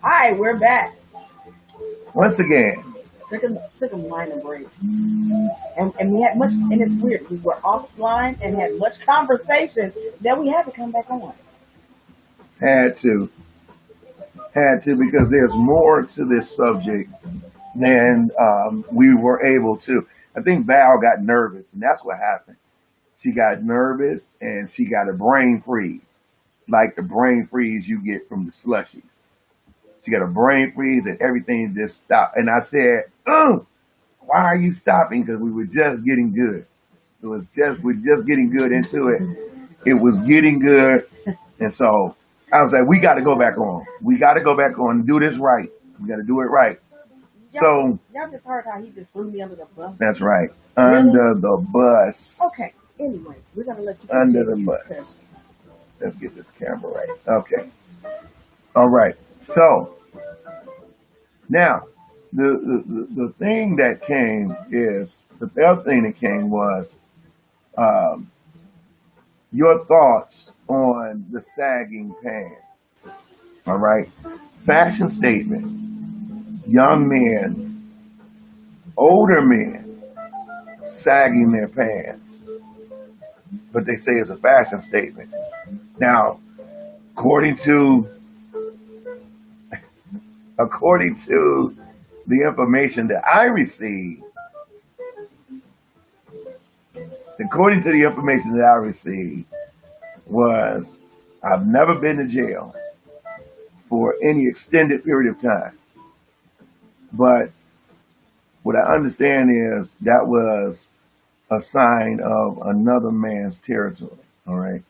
Hi, we're back. Once again. Took a minor break, and we had much. And it's weird. We were offline and had much conversation. Then we had to come back on. Had to. Had to, because there's more to this subject than we were able to. I think Val got nervous, and that's what happened. She got nervous, and she got a brain freeze, like the brain freeze you get from the slushies. She got a brain freeze, and everything just stopped. And I said, why are you stopping? Because we were just getting good. We're just getting good into it. It was getting good. And so I was like, we got to go back on. We got to go back on and do this right. We got to do it right. Y'all just heard how he just threw me under the bus. That's right. Really? Under the bus. Okay. Anyway, we're gonna let you Under the continue, bus. because Let's get this camera right. Okay. All right. So now the thing that came is the other thing that came was your thoughts on the sagging pants. All right. Fashion statement. Young men, older men, sagging their pants. But they say it's a fashion statement. Now, according to the information that I received, was I've never been to jail for any extended period of time. But what I understand is that was a sign of another man's territory, all right?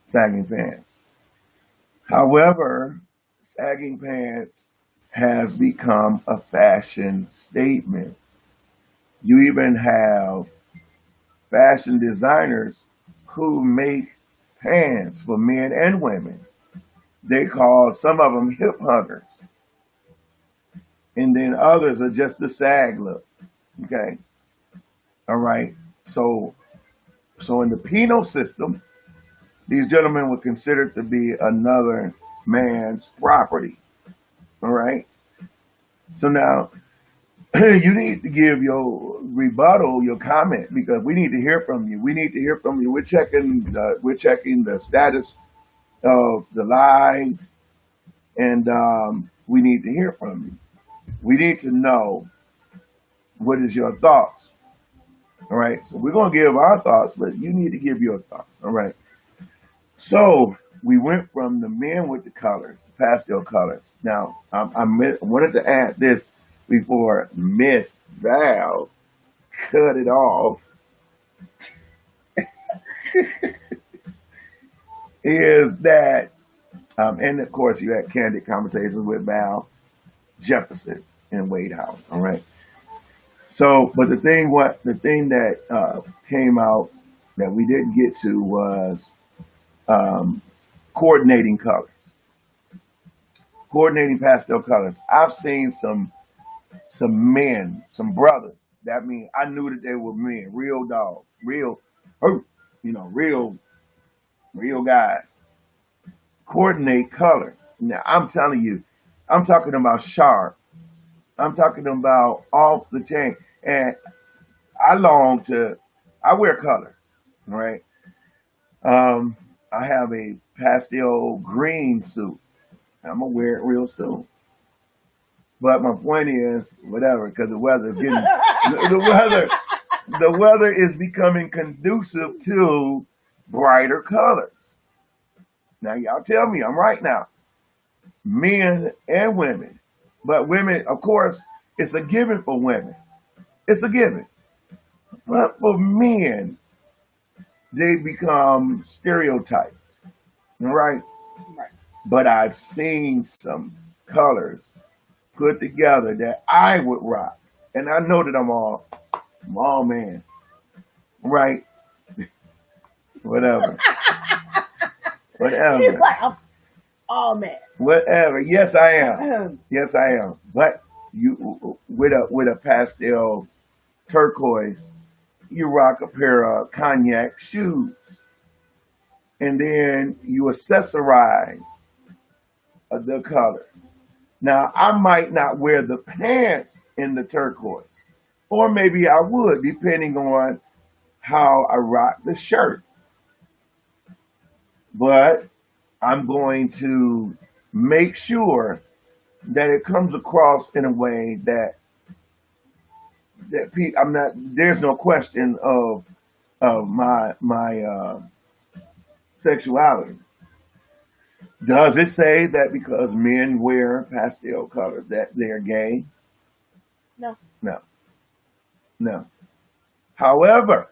Sagging pants. However, sagging pants has become a fashion statement. You even have fashion designers who make pants for men and women. They call some of them hip huggers. And then others are just the sag look. Okay. All right. So in the penal system, these gentlemen were considered to be another man's property. All right. So now you need to give your rebuttal, your comment, because we need to hear from you. We're checking the status of the live, and we need to hear from you. We need to know what is your thoughts. All right. So we're going to give our thoughts, but you need to give your thoughts. All right. So we went from the men with the colors, the pastel colors. Now, I wanted to add this before Miss Val cut it off. Is that, and of course, you had candid conversations with Val Jefferson and Wade House. All right. So, but the thing that came out that we didn't get to was coordinating colors, coordinating pastel colors. I've seen some men, some brothers. That means I knew that they were men, real dogs, real guys. Coordinate colors. Now, I'm telling you, I'm talking about sharp. I'm talking about off the chain. And I wear colors, right? I have a pastel green suit. I'm going to wear it real soon. But my point is, whatever, because the weather is getting, the weather is becoming conducive to brighter colors. Now, y'all tell me I'm right now. Men and women. But women, of course, it's a given for women. It's a given. But for men, they become stereotyped, right? right. But I've seen some colors put together that I would rock. And I know that I'm all man, right? Whatever. He's like, I'm all man. Whatever. Yes, I am. Yes, I am. But you, with a pastel turquoise, you rock a pair of cognac shoes, and then you accessorize the colors. Now, I might not wear the pants in the turquoise, or maybe I would, depending on how I rock the shirt. But I'm going to make sure that it comes across in a way I'm not. There's no question of my sexuality. Does it say that because men wear pastel colors that they're gay? No. No, no. However,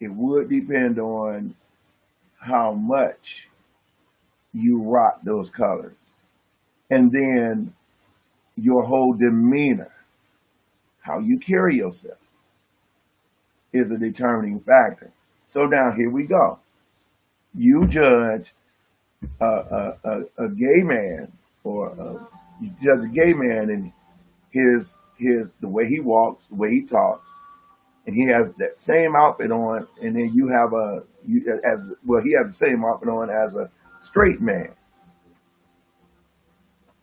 it would depend on how much you rock those colors, and then your whole demeanor, how you carry yourself, is a determining factor. So now here we go. You judge a gay man, or you judge a gay man and his the way he walks, the way he talks, and he has that same outfit on, and then you have he has the same outfit on as a straight man.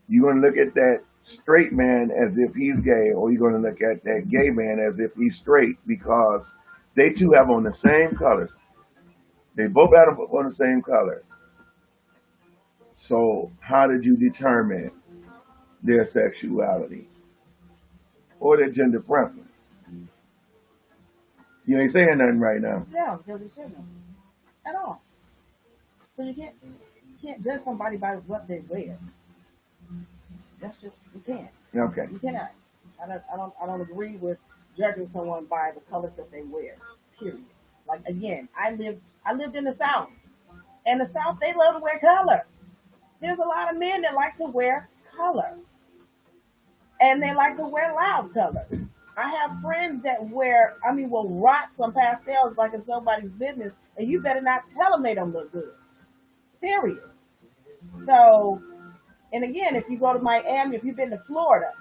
You're gonna look at that straight man as if he's gay, or you're gonna look at that gay man as if he's straight, because they two have on the same colors. They both have on the same colors. So how did you determine their sexuality or their gender preference? You ain't saying nothing right now. Yeah, because it shouldn't at all. But you can't judge somebody by what they wear. That's just, you can't. Okay. You cannot. I don't agree with judging someone by the colors that they wear. Period. Like, again, I lived in the South, and the South, they love to wear color. There's a lot of men that like to wear color, and they like to wear loud colors. I have friends that will rock some pastels like it's nobody's business, and you better not tell them they don't look good. Period. So, and again, if you go to Miami, if you've been to Florida,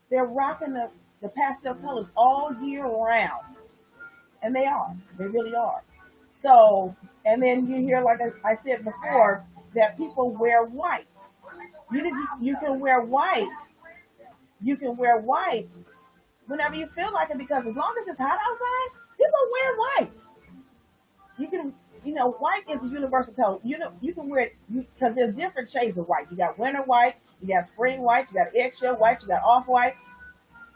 they're rocking the pastel colors all year round. And they are. They really are. So, and then you hear, like I said before, that people wear white. You can wear white. You can wear white whenever you feel like it, because as long as it's hot outside, people wear white. White is a universal color. You can wear it because there's different shades of white. You got winter white, you got spring white, you got eggshell white, you got off white,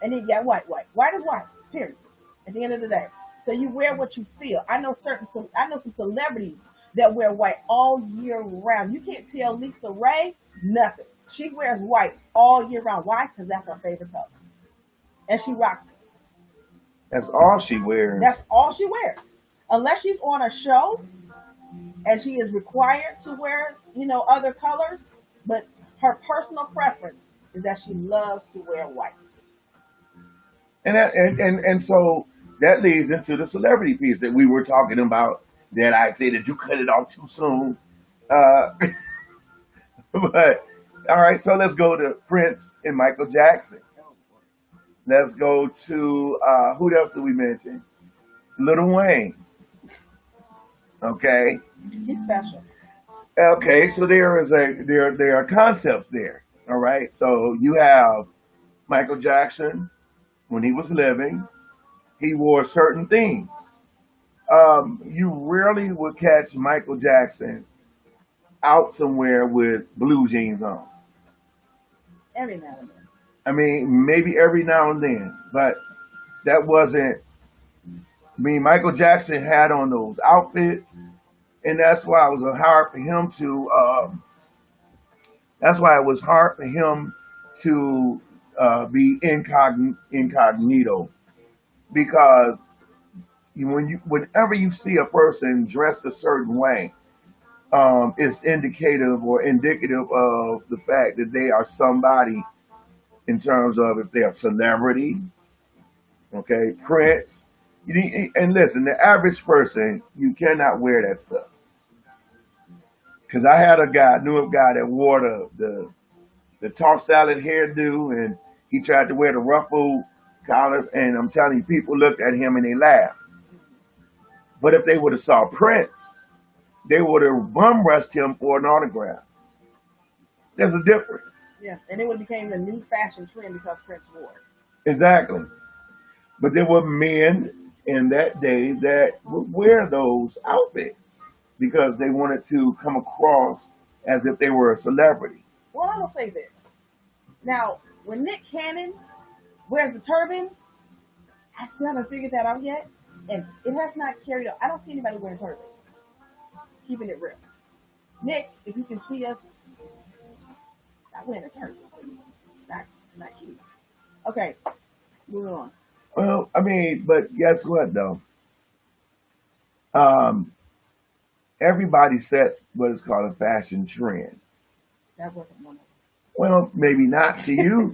and then you got white. White is white. Period. At the end of the day. So you wear what you feel. I know some celebrities that wear white all year round. You can't tell Lisa Ray nothing. She wears white all year round. Why? Because that's her favorite color. And she rocks it. That's all she wears. That's all she wears. Unless she's on a show and she is required to wear, other colors. But her personal preference is that she loves to wear white. And so that leads into the celebrity piece that we were talking about, that I say that you cut it off too soon. But all right, so let's go to Prince and Michael Jackson. Let's go to who else did we mention? Lil Wayne. Okay. He's special. Okay, so there are concepts there. All right. So you have Michael Jackson when he was living, he wore certain things. You rarely would catch Michael Jackson out somewhere with blue jeans on. Every now and then. I mean, maybe every now and then, but that wasn't. I mean, Michael Jackson had on those outfits, and that's why it was hard for him to. That's why it was hard for him to be incognito, because whenever you see a person dressed a certain way, it's indicative or indicative of the fact that they are somebody, in terms of if they're a celebrity, okay, Prince. And listen, the average person, you cannot wear that stuff. Because I knew a guy that wore the tossed salad hairdo, and he tried to wear the ruffled collars, and I'm telling you, people looked at him and they laughed. But if they would have saw Prince, they would have bum rushed him for an autograph. There's a difference. Yeah, and it would became the new fashion trend because Prince wore it. Exactly. But there were men in that day that would wear those outfits because they wanted to come across as if they were a celebrity. Well, I'm gonna say this. Now, when Nick Cannon wears the turban, I still haven't figured that out yet, and it has not carried on. I don't see anybody wearing turbans. Keeping it real, Nick. If you can see us, stop wearing a turban. It's not cute. Okay, moving on. Well, I mean, but guess what though? Um, Everybody sets what is called a fashion trend. That wasn't one of Well, maybe not to you,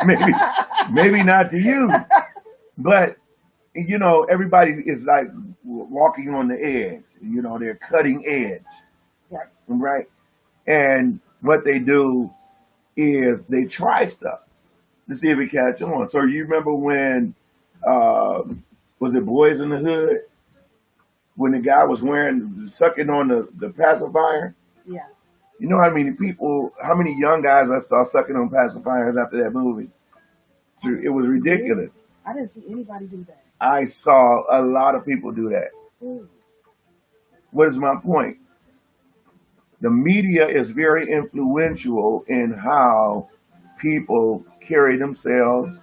maybe maybe not to you, but everybody is like walking on the edge. They're cutting edge, them. Right. right? And what they do is they try stuff to see if it catch on. So you remember when uh, was it Boys in the Hood when the guy was sucking on the pacifier? Yeah. You know how many young guys I saw sucking on pacifiers after that movie? It was ridiculous. I didn't see anybody do that. I saw a lot of people do that. Ooh. What is my point? The media is very influential in how people carry themselves,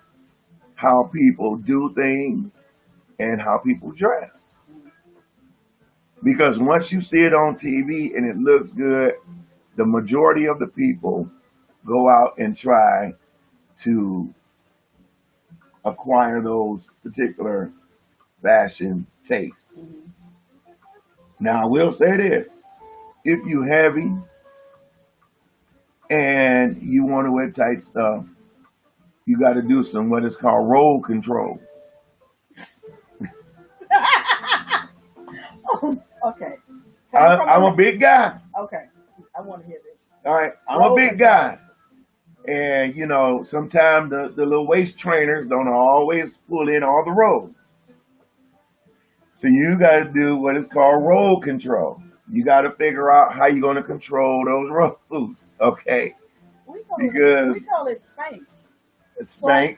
how people do things, and how people dress. Because once you see it on TV and it looks good, the majority of the people go out and try to acquire those particular fashion tastes. Mhm. Now, I will say this. If you heavy and you want to wear tight stuff, you got to do some what is called roll control. Oh, okay. Coming from I'm a big guy. Okay, I want to hear this. All right, I'm a Roll big control. guy. And, sometimes the little waist trainers don't always pull in all the rolls. So you got to do what is called roll control. You got to figure out how you're going to control those rolls, okay? Because We call it Spanx. it's So Spanx.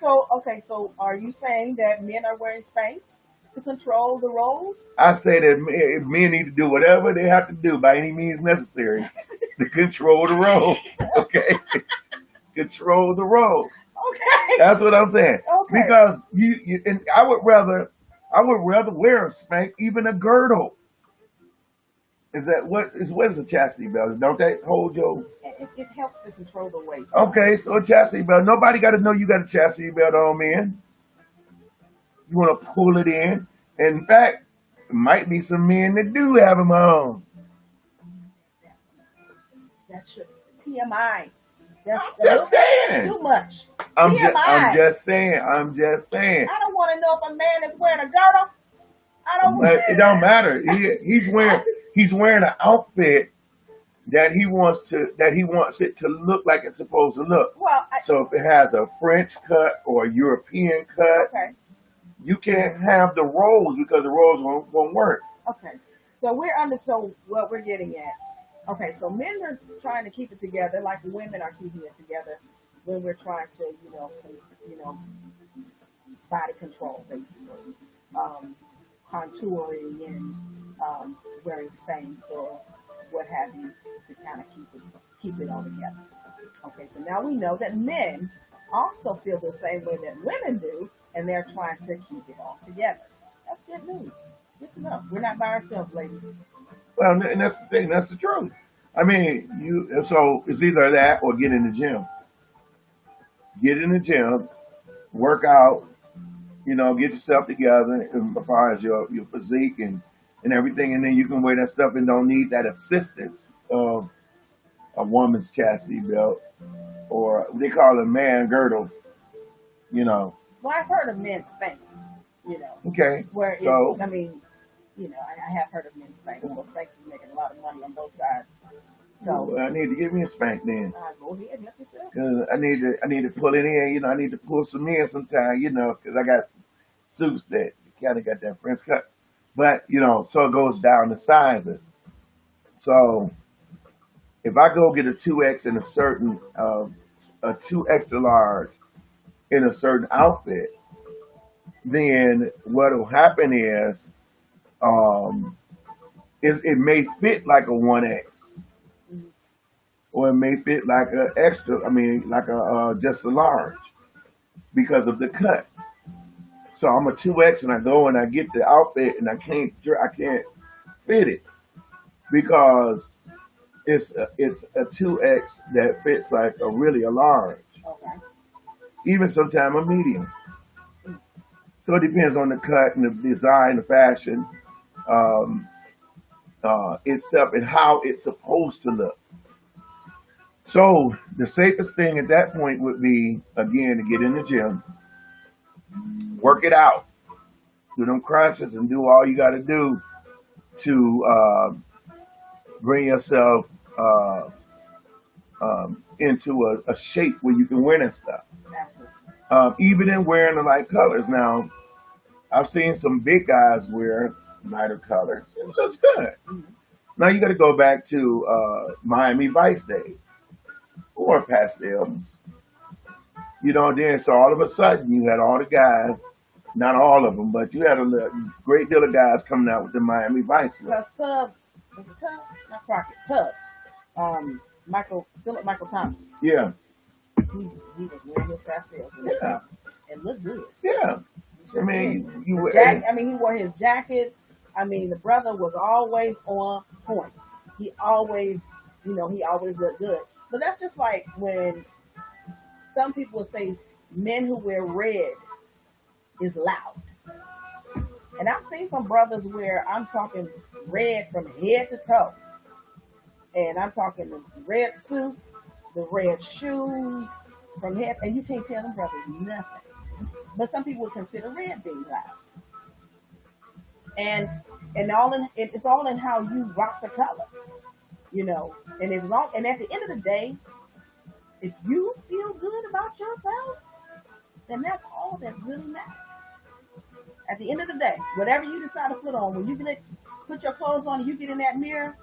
so are you saying that men are wearing Spanx to control the rolls? I say that men need to do whatever they have to do by any means necessary to control the roll, okay? Control the roll. Okay. That's what I'm saying. Okay. Because and I would rather wear a spank, even a girdle. What is a chastity belt? Don't they hold your? It helps to control the waist. Okay, so a chastity belt. Nobody got to know you got a chastity belt on, man. You want to pull it in. In fact, there might be some men that do have them on. That should TMI. I'm just saying. Too much. I'm TMI. just saying. I'm just saying. I don't want to know if a man is wearing a girdle. I don't. But it don't matter. He's wearing an outfit that he wants it to look like it's supposed to look. Well, So if it has a French cut or a European cut, okay. you can't have the rolls because the rolls won't work. Okay. So so what we're getting at. Okay, so men are trying to keep it together like women are keeping it together when we're trying to, body control basically. Contouring and wearing Spanx or what have you to kind of keep it all together. Okay, so now we know that men also feel the same way that women do, and they're trying to keep it all together. That's good news. Good to know. We're not by ourselves, ladies. Well, and that's the thing. That's the truth. I mean, so it's either that or get in the gym. Get in the gym, work out, get yourself together as far as your physique and everything, and then you can wear that stuff and don't need that assistance of a woman's chastity belt or they call it a man girdle. Well, I've heard of men's Spanx, Okay. where it's, So I have heard of men's Spanx, so Spanx is making a lot of money on both sides. So, I need to give me a spank then. go ahead, help yourself. Cause I need to pull it in, I need to pull some in sometime, cause I got suits that kind of got that French cut. But, so it goes down the sizes. So if I go get a 2X in a certain a too extra large in a certain outfit, then what will happen is um, it may fit like a 1X, Mhm. or it may fit like a extra. I mean, like a just a large because of the cut. So I'm a 2X, and I go and I get the outfit, and I can't fit it because it's a 2X that fits like a really a large, Okay. even sometimes a medium. So it depends on the cut and the design, the fashion um, itself, and how it's supposed to look. So the safest thing at that point would be, again, to get in the gym, work it out, do them crunches, and do all you got to do to bring yourself into a shape where you can wear that stuff. Absolutely. Even in wearing the light colors. Now, I've seen some big guys wear lighter colors. It looks good. Mhm. Now you got to go back to Miami Vice days or pastel. You know, then so all of a sudden you had all the guys, not all of them, but you had a great deal of guys coming out with the Miami Vice look. Plus Tubbs, was it Tubbs? Not Crockett, Tubbs. Philip Michael Thomas. Yeah, He was wearing his pastels yeah, and looked good. yeah. He I sure did. mean, you He wore his jackets. I mean, the brother was always on point. He always, he always looked good. But that's just like when some people would say men who wear red is loud. And I've seen some brothers where I'm talking red from head to toe. And I'm talking the red suit, the red shoes from head, and you can't tell them brothers nothing. But some people would consider red being loud. And it's all in how you rock the color, And and at the end of the day, if you feel good about yourself, then that's all that really matters. At the end of the day, whatever you decide to put on, when you put your clothes on and you get in that mirror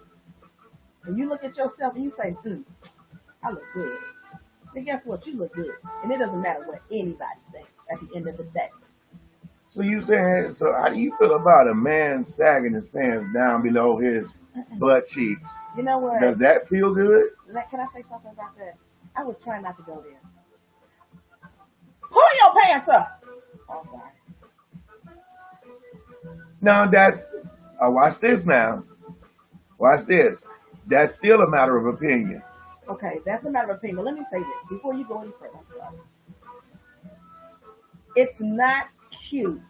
and you look at yourself and you say, I look good. Then guess what? You look good. And it doesn't matter what anybody thinks at the end of the day. So you saying, so how do you feel about a man sagging his pants down below his butt cheeks? You know what? Does that feel good? Can I say something about that? I was trying not to go there. Pull your pants up. Oh, sorry. No, watch this now. Watch this. That's still a matter of opinion. Okay, that's a matter of opinion. But let me say this before you go any further. I'm sorry. It's not cute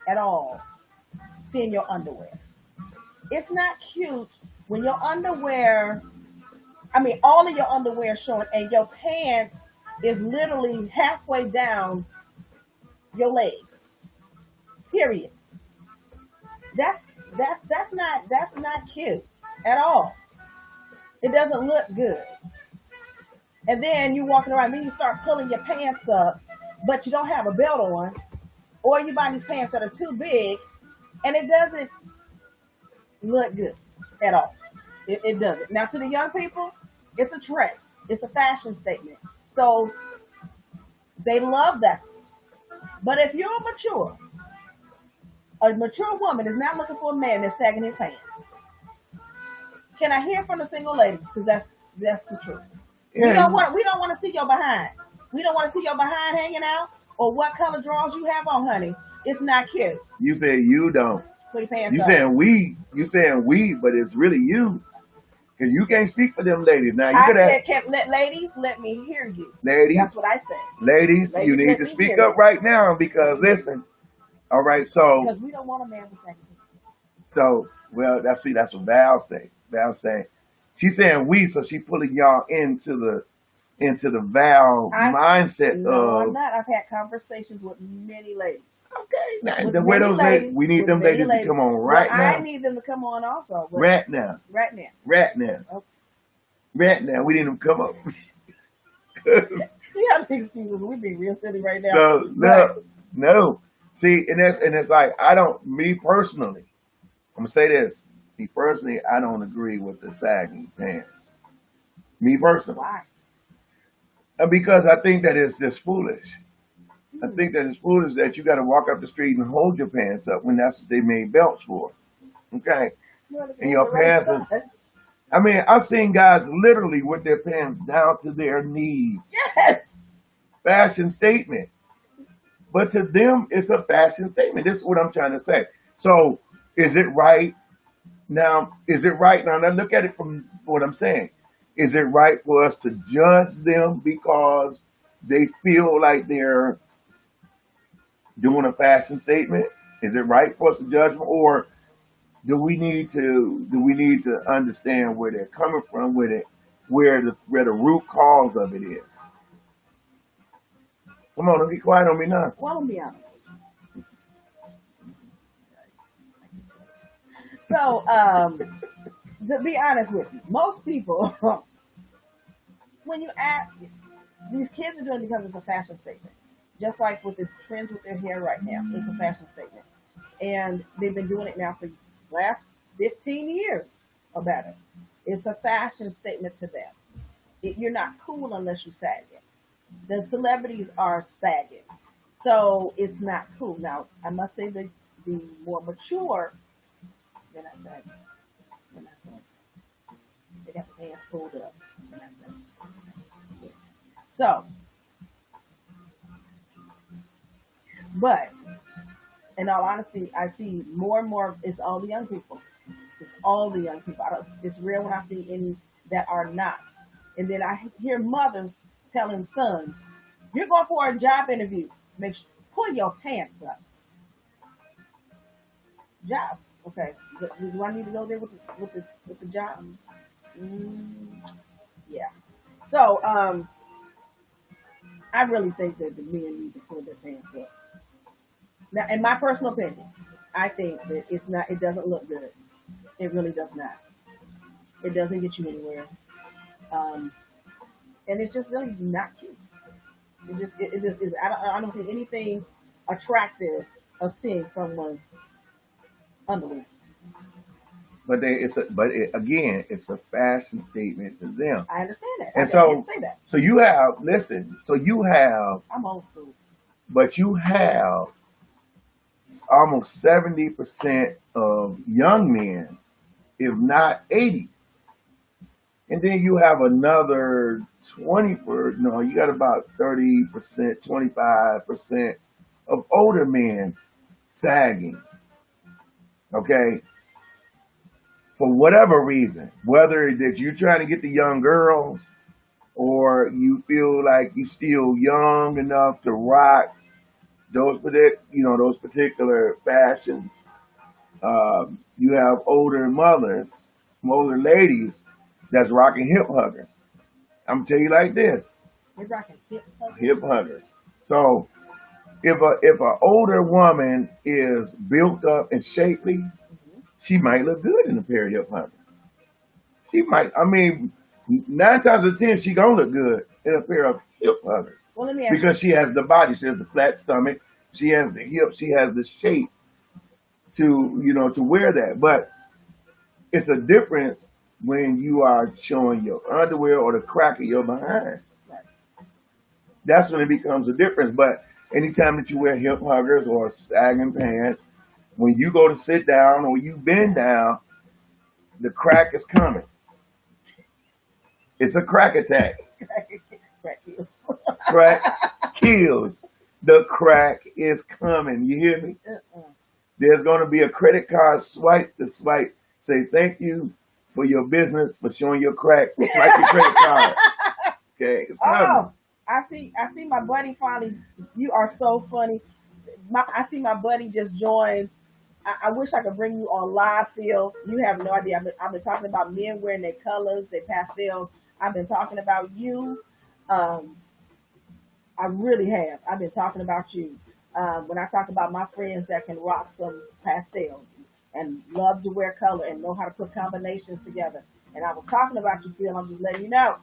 at all seeing your underwear. It's not cute when your underwear, all of your underwear showing and your pants is literally halfway down your legs. Period. That's not cute at all. It doesn't look good. And then you walking around, then you start pulling your pants up, but you don't have a belt on, or you buy these pants that are too big, and it doesn't look good at all. It doesn't. Now, to the young people, it's a trend. It's a fashion statement. So they love that. But if you're a mature woman is not looking for a man that's sagging his pants. Can I hear from the single ladies? Because that's the truth. Yeah. We don't want to see your behind. We don't want to see your behind hanging out or what color drawers you have on, honey. It's not cute. You said you don't. Put your pants You up. saying we. You saying we, but it's really you. Because you can't speak for them ladies. Now, Ladies, let me hear you. Ladies. That's what I said. Ladies, you need to speak up right now because, listen. All right, so. Because we don't want a man with sagging pants. So, well, that's what Val say. Val saying. She's saying we, so she pulling y'all into the Val mindset No, of. I'm not. I've had conversations with many ladies. Okay, now With where many those ladies, ladies, we need with them many ladies to come on right Well, now. I need them to come on also. but- Right now. Right now. Right now. Okay. Right now. We need them to come up. You have excuses. We're being real silly right now. So no. See, and it's like me personally, I'm gonna say this. Me personally, I don't agree with the sagging pants. Me personally. Why? Because I think that it's just foolish. I think that it's foolish that you got to walk up the street and hold your pants up when that's what they made belts for. Okay, You want to and be your the right pants are. size. I mean, I've seen guys literally with their pants down to their knees. Yes. Fashion statement. But to them, it's a fashion statement. This is what I'm trying to say. So, is it right now? Is it right now? Now, look at it from what I'm saying. Is it right for us to judge them because they feel like they're doing a fashion statement? Is it right for us to judge them, or do we need to understand where they're coming from with it, where the root cause of it is? Come on, don't be quiet on me now. Well, I'm be honest with you. So, to be honest with you, most people, when you ask, these kids are doing it because it's a fashion statement. Just like with the trends with their hair right now, it's a fashion statement. And they've been doing it now for the last 15 years or better. It's a fashion statement to them. You're not cool unless you sag it. The celebrities are sagging. So it's not cool. Now, I must say the more mature, they're not sagging. They're not sagging. They got the pants pulled up. They're not sagging. So, but in all honesty, I see more and more, it's all the young people. It's all the young people. It's rare when I see any that are not. And then I hear mothers telling sons, you're going for a job interview. Make sure, pull your pants up. Job. Okay. Do I need to go there with the jobs? Yeah. So, I really think that the men need to pull their pants up. Now, in my personal opinion, I think that it doesn't look good. It really does not. It doesn't get you anywhere. Um, and it's just really not cute. It just is. I don't see anything attractive of seeing someone's underwear. Again, it's a fashion statement to them. I understand that. And I so, didn't say that. so you have listen. So you have, I'm old school. but you have almost 70% of young men, if not 80. And then you have another 20 you got about 30%, 25% of older men sagging. Okay. For whatever reason, whether that you're trying to get the young girls or you feel like you still young enough to rock those particular fashions. You have older mothers, older ladies that's rocking hip huggers. I'm gonna tell you like this: You're rocking hip huggers. hip huggers. So if a older woman is built up and shapely, she might look good in a pair of hip huggers. She might. I mean, 9 times out of 10, she gonna look good in a pair of hip huggers Well, let me ask you. because she has the body, she has the flat stomach, she has the hips, she has the shape to wear that. But it's a difference when you are showing your underwear or the crack of your behind. Right. That's when it becomes a difference. But anytime that you wear hip huggers or sagging pants, when you go to sit down or you bend down, the crack is coming. It's a crack attack. Crack heels. Crack kills. The crack is coming. You hear me? There's going to be a credit card swipe to swipe. Say thank you for your business for showing your crack. Swipe your credit card. Okay, it's coming. Oh, I see my buddy finally. You are so funny. I see my buddy just joined. I wish I could bring you on live, Phil. You have no idea. I've been talking about men wearing their colors, their pastels. I've been talking about you. I really have. I've been talking about you. When I talk about my friends that can rock some pastels and love to wear color and know how to put combinations together. And I was talking about you, Phil. I'm just letting you know.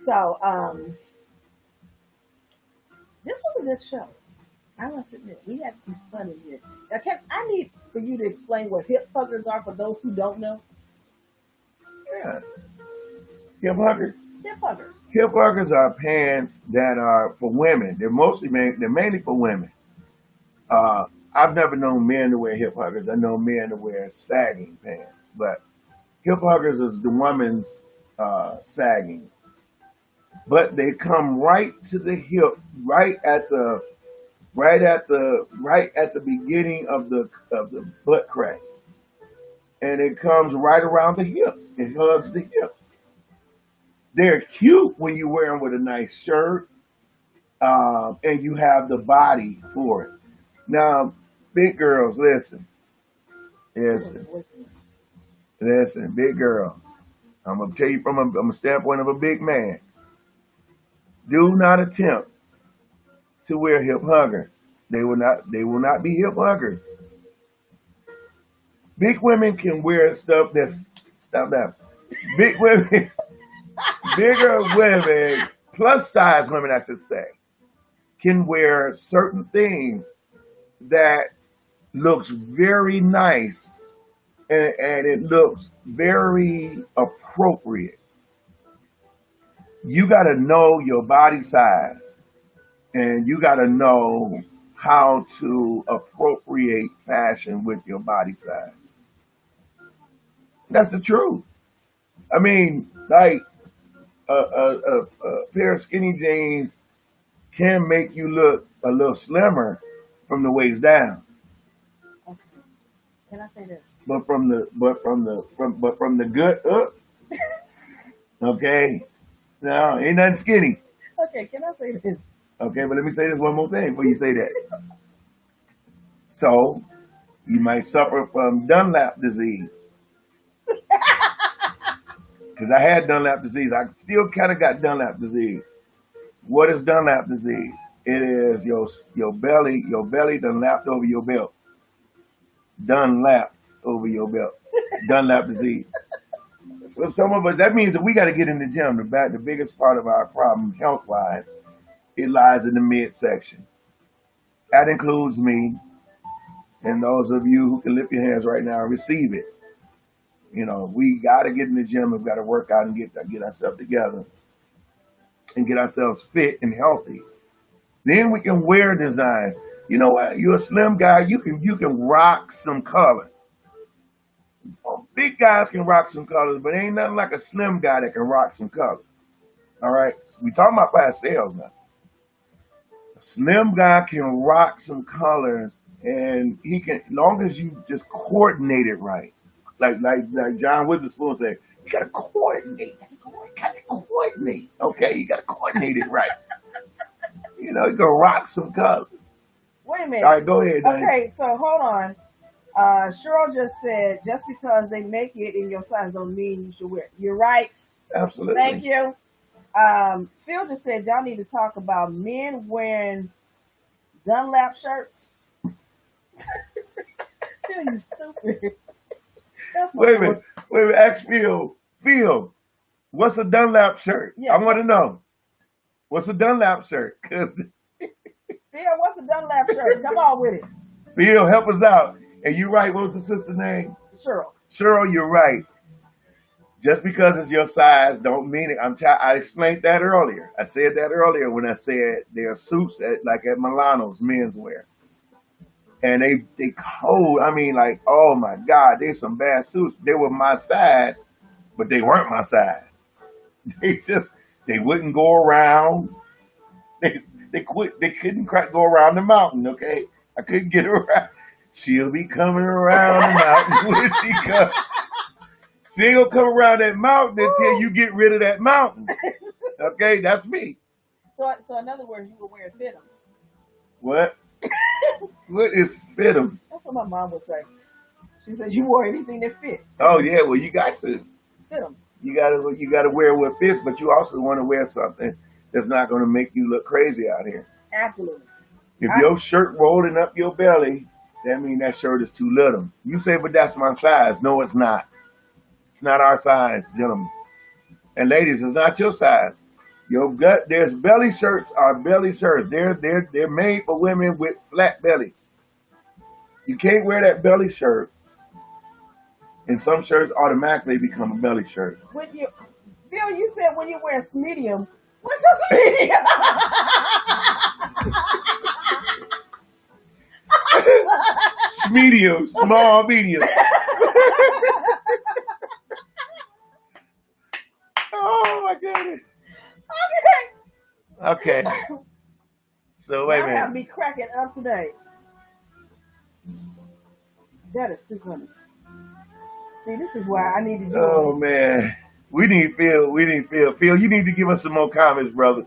So, this was a good show. I must admit, we had some fun in here. Now, I need for you to explain what hip huggers are for those who don't know. Yeah. Hip huggers. Hip huggers. Hip huggers are pants that are for women. They're mainly for women. I've never known men to wear hip huggers. I know men to wear sagging pants, but hip huggers is the woman's sagging. But they come right to the hip, right at the beginning of the butt crack, and it comes right around the hips. It hugs the hips. They're cute when you wear them with a nice shirt, and you have the body for it. Now, big girls, listen, big girls. I'm gonna tell you from a standpoint of a big man. Do not attempt to wear hip huggers. They will not be hip huggers. Big women can wear stuff that's stop that. Big women, bigger women, plus size women, I should say, can wear certain things that looks very nice and it looks very appropriate. You got to know your body size and you got to know how to appropriate fashion with your body size. That's the truth. I mean, like a pair of skinny jeans can make you look a little slimmer from the waist down. Okay. Can I say this? But from the gut up, okay. No, ain't nothing skinny. Okay, can I say this? Okay, but let me say this one more thing before you say that. So, you might suffer from Dunlap disease. Because I had Dunlap disease. I still kind of got Dunlap disease. What is Dunlap disease? It is your belly done lapped over your belt. Dunlap over your belt. Dunlap disease. So some of us, that means that we got to get in the gym. The biggest part of our problem, health-wise, it lies in the midsection. That includes me, and those of you who can lift your hands right now and receive it. You know, we got to get in the gym. We've got to work out and get ourselves together and get ourselves fit and healthy. Then we can wear designs. You know what? You're a slim guy. You can rock some colors. Big guys can rock some colors, but ain't nothing like a slim guy that can rock some colors. All right? So we talking about pastels now. A slim guy can rock some colors, and he can, as long as you just coordinate it right. Like John Witherspoon said, you gotta coordinate. Coordinate. Okay, you gotta coordinate it right. You know, you can rock some colors. Wait a minute. All right, go ahead, Danny. Okay, so hold on. Cheryl just said, just because they make it in your size don't mean you should wear it. You're right. Absolutely. Thank you. Phil just said y'all need to talk about men wearing Dunlap shirts. Phil, you stupid. Wait a minute. Ask Phil. Phil, what's a Dunlap shirt? Yeah. I want to know. What's a Dunlap shirt? Phil, what's a Dunlap shirt? Come on with it. Phil, help us out. And you're right. What was the sister's name? Cheryl. Cheryl, you're right. Just because it's your size don't mean it. I explained that earlier. I said that earlier when I said there are suits like at Milano's menswear. And they cold. I mean, like, oh my God, there's some bad suits. They were my size, but they weren't my size. They wouldn't go around. They couldn't go around the mountain, okay? I couldn't get around. She'll be coming around the mountain when she comes. She ain't gonna come around that mountain until you get rid of that mountain. Okay, that's me. So in other words, you were wearing Fittums. What? What is Fittums? That's what my mom would say. She said you wore anything that fit. Oh yeah, well you got to. Fittums. You gotta wear what fits, but you also want to wear something that's not gonna make you look crazy out here. Absolutely. If your shirt rolling up your belly, that means that shirt is too little. You say, but that's my size. No, it's not. It's not our size, gentlemen. And ladies, it's not your size. Your gut, there's belly shirts are belly shirts. They're made for women with flat bellies. You can't wear that belly shirt, and some shirts automatically become a belly shirt. Phil, you said when you wear medium, What's social media? Medium, small, medium. Oh my goodness. Okay. So wait a Y'all have minute. me cracking up today. That is too funny. See, this is why I needed you. Oh man. We need Phil. Phil, you need to give us some more comments, brother.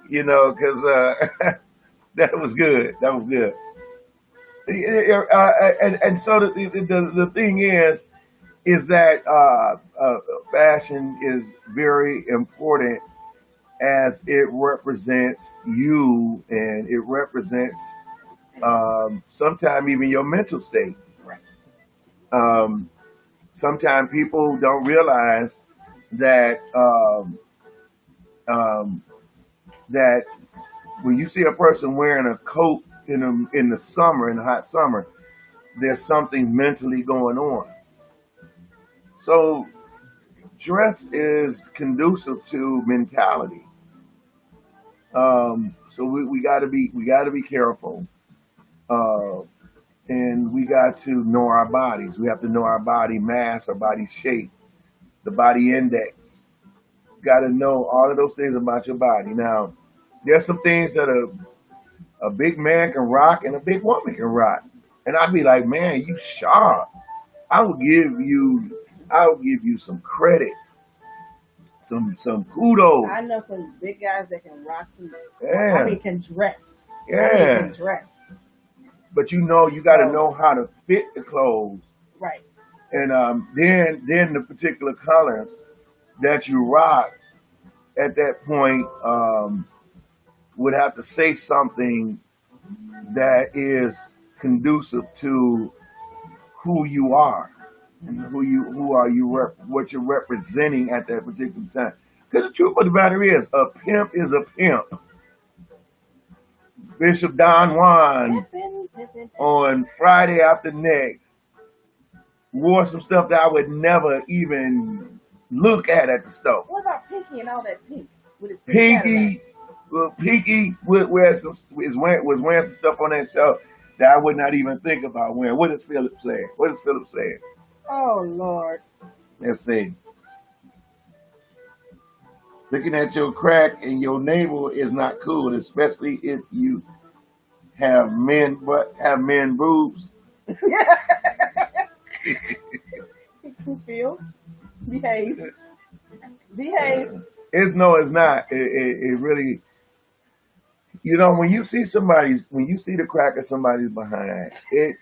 You know, because that was good. That was good. And so the thing is that fashion is very important as it represents you and it represents sometimes even your mental state. Right. Sometimes people don't realize that that when you see a person wearing a coat in the summer, in the hot summer, there's something mentally going on. So dress is conducive to mentality. So we got to be careful, and we got to know our bodies. We have to know our body mass, our body shape, the body index. Got to know all of those things about your body. Now, there's some things that a big man can rock and a big woman can rock, and I'd be like, man, you sharp. I will give you some credit, some kudos. I know some big guys that can rock some. Yeah. I mean, can dress. Yeah. Can dress. But you got to know how to fit the clothes, Right. and then the particular colors that you rock at that point would have to say something that is conducive to who you are and what you're representing at that particular time. Because the truth of the matter is, a pimp is a pimp. Bishop Don Juan on Friday after next wore some stuff that I would never even look at the store. What about Pinky and all that pink with his pink Pinky was wearing some stuff on that show that I would not even think about wearing. What is Philip saying? Oh Lord. Let's see. Looking at your crack and your navel is not cool, especially if you have men boobs. Phil, behave. It's not. It really. You know, when you see the crack of somebody's behind, it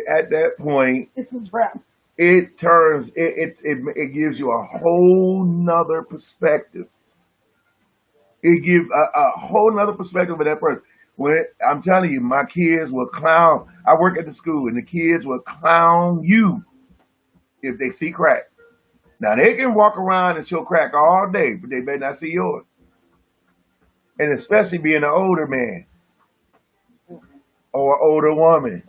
at that point, It's a trap. it turns it gives you a whole nother perspective. It gives a whole nother perspective of that person. When I'm telling you, my kids will clown. I work at the school, and the kids will clown you if they see crack. Now they can walk around and show crack all day, but they better not see yours. And especially being an older man or older woman.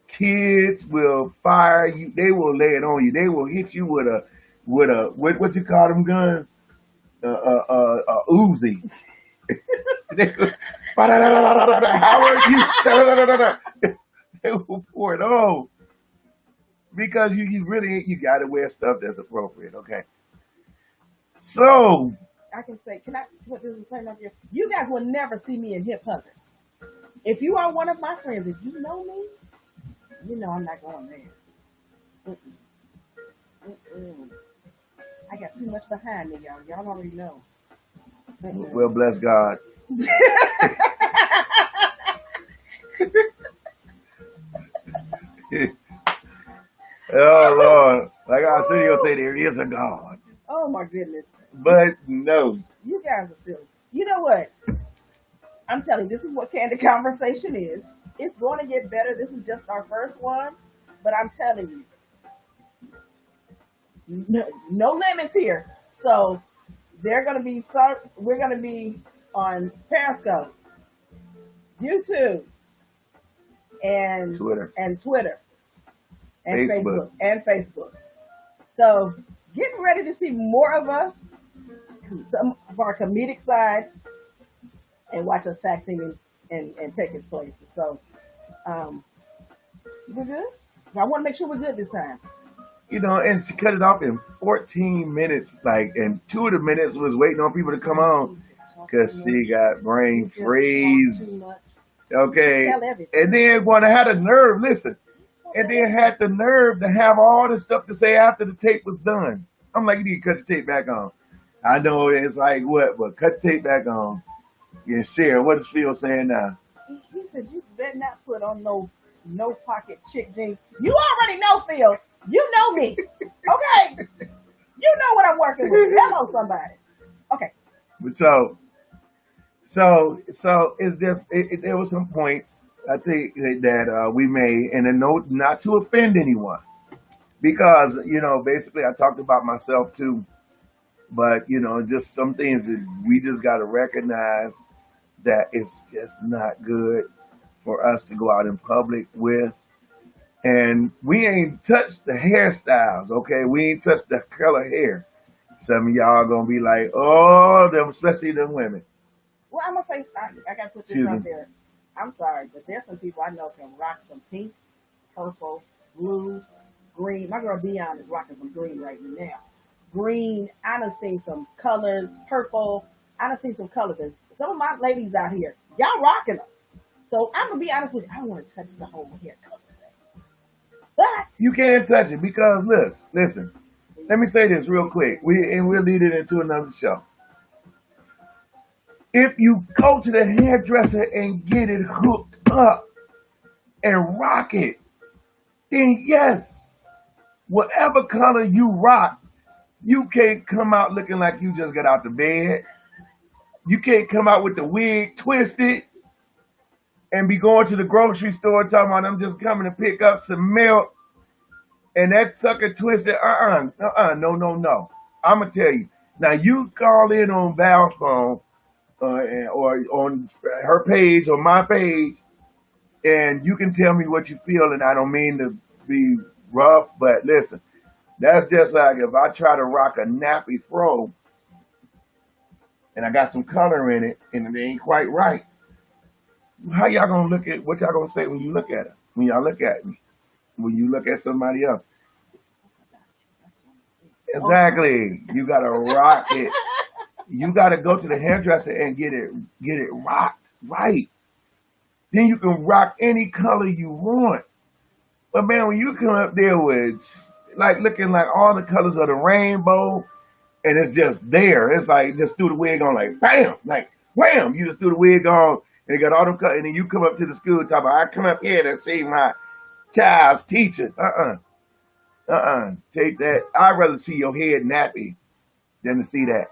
Kids will fire you. They will lay it on you. They will hit you with a what you call them guns? Uzi. How are you? They will pour it on because you really got to wear stuff that's appropriate. Okay. So I can say, can I put this disclaimer up here? You guys will never see me in hip huggers. If you are one of my friends, if you know me, you know I'm not going there. I got too much behind me, y'all. Y'all already know. well, bless God. Oh Lord, like I said, you'll say there is a God, Oh my goodness. but no. You guys are silly. You know what? I'm telling you, this is what Candid Conversation is. It's going to get better. This is just our first one. But I'm telling you, no limits here. So we're going to be on Periscope, YouTube, and Twitter. and Facebook. So getting ready to see more of us, some of our comedic side, and watch us tag team and take its places. So, we're good. I want to make sure we're good this time. And she cut it off in 14 minutes. Like, and 2 of the minutes was waiting on people to come on You just talk because too much. she got You brain just talk freeze. too much. Okay. Tell everything. And then want to have the nerve, listen, and then had the nerve to have all the stuff to say after the tape was done. I'm like, you need to cut the tape back on. I know it's like what, but cut the tape back on. Yeah, share. What is Phil saying now? He said, you better not put on no pocket chick jeans. You already know, Phil. You know me. Okay? You know what I'm working with. Hello, somebody. Okay. But so it's just there were some points I think that we made, and a note not to offend anyone, because basically I talked about myself too, but just some things that we just got to recognize that it's just not good for us to go out in public with. And we ain't touched the hairstyles, okay? We ain't touched the color hair. Some of y'all gonna be like, oh, them, especially them women. Well, I'm going to say, I got to put this Excuse out me. there. I'm sorry, but there's some people I know can rock some pink, purple, blue, green. My girl Dion is rocking some green right now. Green, I done seen some colors, purple. I done seen some colors. And some of my ladies out here, y'all rocking them. So I'm going to be honest with you. I don't want to touch the whole hair color thing. But You can't touch it because listen. Let me say this real quick. We'll lead it into another show. If you go to the hairdresser and get it hooked up and rock it, then yes, whatever color you rock, you can't come out looking like you just got out the bed. You can't come out with the wig twisted and be going to the grocery store talking about I'm just coming to pick up some milk and that sucker twisted. No. I'm gonna tell you. Now you call in on Val's phone or on her page or my page, and you can tell me what you feel. And I don't mean to be rough, but listen, that's just like if I try to rock a nappy fro and I got some color in it and it ain't quite right. How y'all gonna look at what y'all gonna say when you look at it? When y'all look at me? When you look at somebody else? Exactly. You gotta rock it. You gotta go to the hairdresser and get it rocked right. Then you can rock any color you want. But man, when you come up there with like looking like all the colors of the rainbow, and it's just there, it's like just threw the wig on, like bam, like wham, you just threw the wig on, and you got all them colors, and then you come up to the school talking about I come up here to see my child's teacher. Take that. I'd rather see your head nappy than to see that.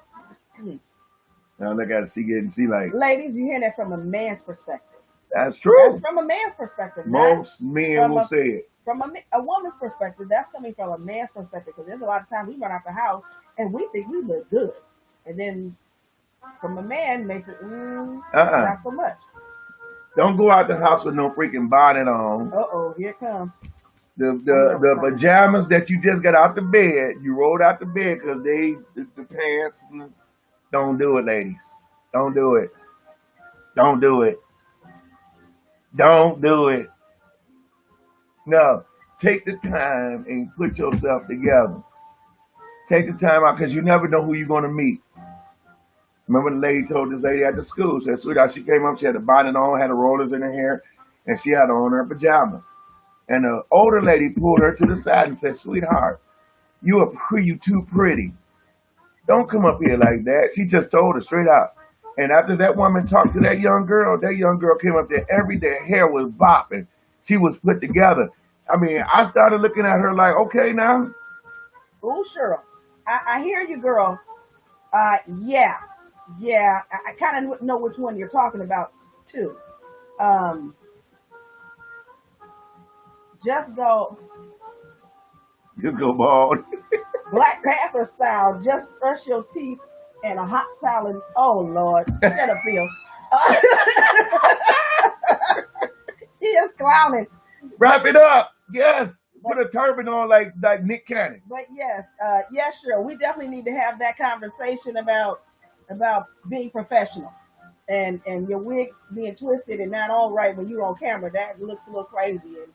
Now look at it, see like ladies, you hear that from a man's perspective. that's true. That's from a man's perspective. Most men from will a- say it. From a woman's perspective, that's coming from a man's perspective, because there's a lot of times we run out the house and we think we look good, and then from a man makes it not so much. Don't go out the house with no freaking bonnet on. Here it comes. The pajamas that you just got out the bed, you rolled out the bed because the pants. Don't do it, ladies. Don't do it. Don't do it. Don't do it. No, take the time and put yourself together. Take the time out because you never know who you're going to meet. Remember the lady told this lady at the school, said, sweetheart, she came up, she had a bonnet on, had the rollers in her hair, and she had on her pajamas. And the older lady pulled her to the side and said, sweetheart, you too pretty. Don't come up here like that. She just told her straight out. And after that woman talked to that young girl came up there every day, her hair was bopping. She was put together. I mean, I started looking at her like, okay now. Oh, Cheryl, I hear you, girl. Yeah. I kind of know which one you're talking about too. Just go bald. Black Panther style. Just brush your teeth and a hot towel. And oh Lord, shut up, Phil. He is clowning. Wrap it up. Yes. But Put a turban on like Nick Cannon. but yes, yes, sure. We definitely need to have that conversation about being professional and your wig being twisted and not all right when you're on camera. That looks a little crazy and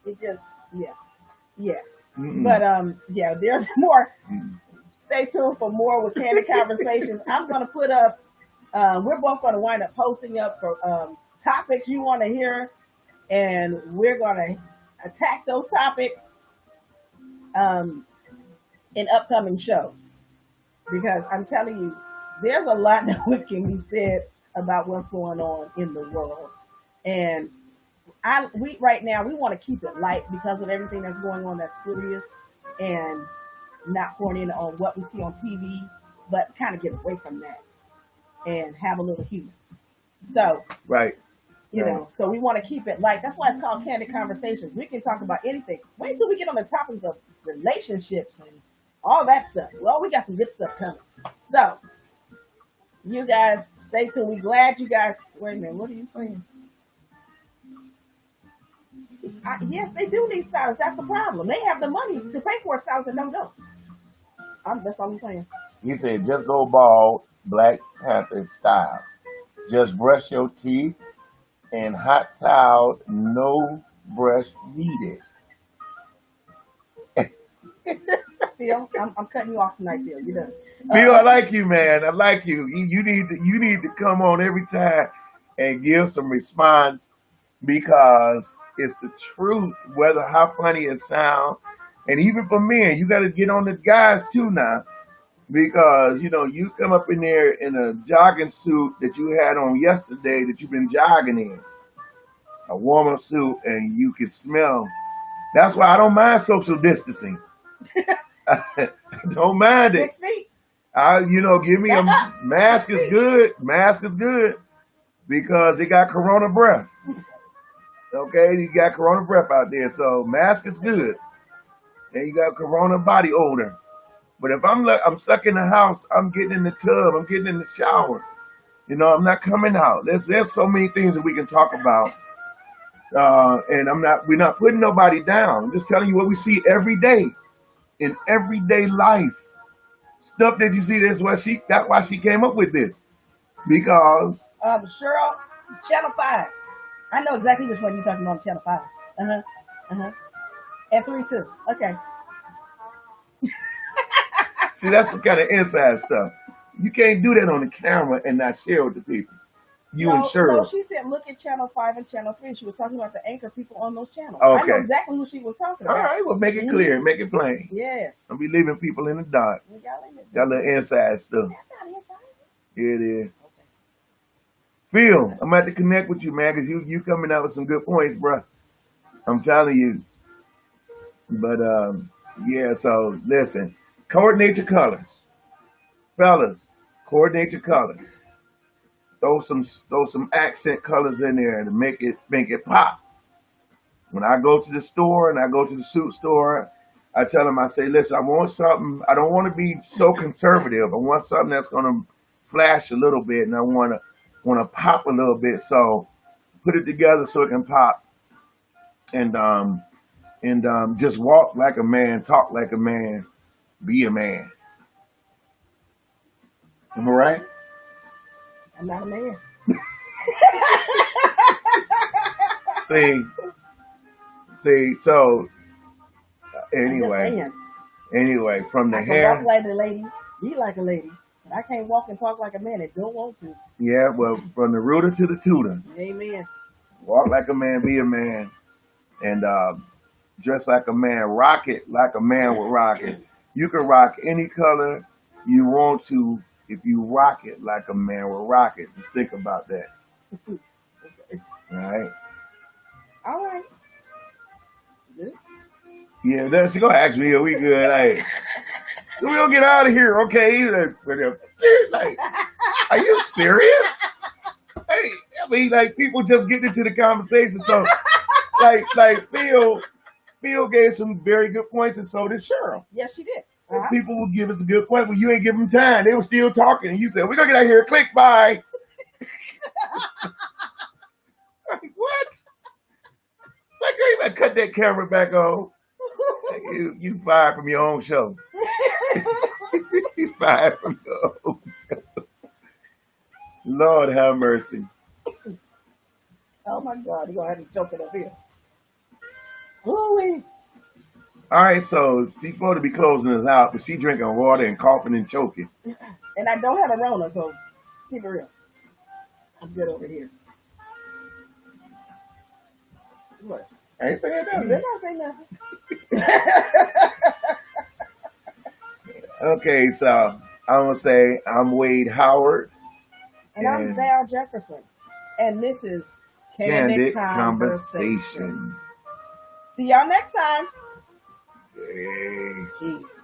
it just yeah. Yeah. Mm-mm. But yeah, there's more. Mm. Stay tuned for more with Candid Conversations. I'm gonna put up we're both gonna wind up posting up for topics you want to hear, and we're gonna attack those topics in upcoming shows. Because I'm telling you, there's a lot that can be said about what's going on in the world. And we right now we want to keep it light because of everything that's going on that's serious and not pouring in on what we see on TV, but kind of get away from that and have a little humor. So, Right. you Right. know, so we want to keep it light. That's why it's called Candid Conversations. We can talk about anything. Wait till we get on the topics of relationships and all that stuff. Well, we got some good stuff coming. So, you guys stay tuned. We glad you guys. Wait a minute. What are you saying? Yes, they do need stylists. That's the problem. They have the money to pay for a stylist and don't go. That's all I'm saying. He said, just go bald, Black Panther style. Just brush your teeth and hot towel, no brush needed. Phil, I'm cutting you off tonight, Phil. You done. Bill, I like you, man. I like you. You need to come on every time and give some response because it's the truth, whether how funny it sounds. And even for men, you got to get on the guys too now because, you know, you come up in there in a jogging suit that you had on yesterday that you've been jogging in, a warmer suit, and you can smell. That's why I don't mind social distancing. I don't mind it. 6 feet. Give me a mask is good. Mask is good because they got corona breath. Okay, you got corona breath out there, so mask is good. And you got corona body odor. But if I'm stuck in the house, I'm getting in the tub, I'm getting in the shower. You know, I'm not coming out. There's so many things that we can talk about. And we're not putting nobody down. I'm just telling you what we see every day in everyday life. Stuff that you see, that's why she came up with this. Because Cheryl, Channel 5. I know exactly which one you're talking about on Channel 5. And 3 too. Okay. see, that's some kind of inside stuff. You can't do that on the camera and not share with the people. And Cheryl. No, she said look at Channel 5 and Channel 3. She was talking about the anchor people on those channels. Okay. I know exactly who she was talking about. All right, well, make it clear, make it plain. Yes. Don't be leaving people in the dark. Y'all Got a little inside stuff. That's not inside. Yeah, it is. Okay. Phil, I'm about to connect with you, man, because you coming out with some good points, bro. I'm telling you. But, yeah, so listen. Coordinate your colors. Fellas, coordinate your colors. Throw some accent colors in there to make it pop. When I go to the store and I go to the suit store, I tell them, I say, listen, I want something. I don't want to be so conservative. I want something that's going to flash a little bit, and I want to pop a little bit. So put it together so it can pop, and just walk like a man, talk like a man, be a man. Am I right? I'm not a man. See, so I'm just saying. anyway, from the I can hair, walk like a lady, be like a lady. But I can't walk and talk like a man and don't want to. yeah, well, from the rooter to the tutor, Amen. walk like a man, be a man, and dress like a man, rock it like a man would rock it. You can rock any color you want to if you rock it like a man would rock it. Just think about that. All right? All right. Good. Yeah, that's gonna ask me, are we good? Like, we'll get out of here, okay? Like, are you serious? Hey, I mean, like, people just getting into the conversation. So, like Phil gave some very good points, and so did Cheryl. Yes, she did. People will give us a good point, but you ain't give them time. They were still talking, and you said, we're gonna get out of here. Click, bye. Like, what? Like, you better cut that camera back on. You fired from your own show. You fired from your own. Lord have mercy. Oh my God, you're gonna have to choke it up here. Ooh-wee. All right, so she's supposed to be closing us out, but she drinking water and coughing and choking. And I don't have a Rona, so keep it real. I'm good over here. What? I ain't saying You nothing. better not say nothing. Okay, so I'm gonna say I'm Wade Howard. And I'm Val Jefferson. And this is Candid Conversations. Conversations. See y'all next time. Yay. Peace.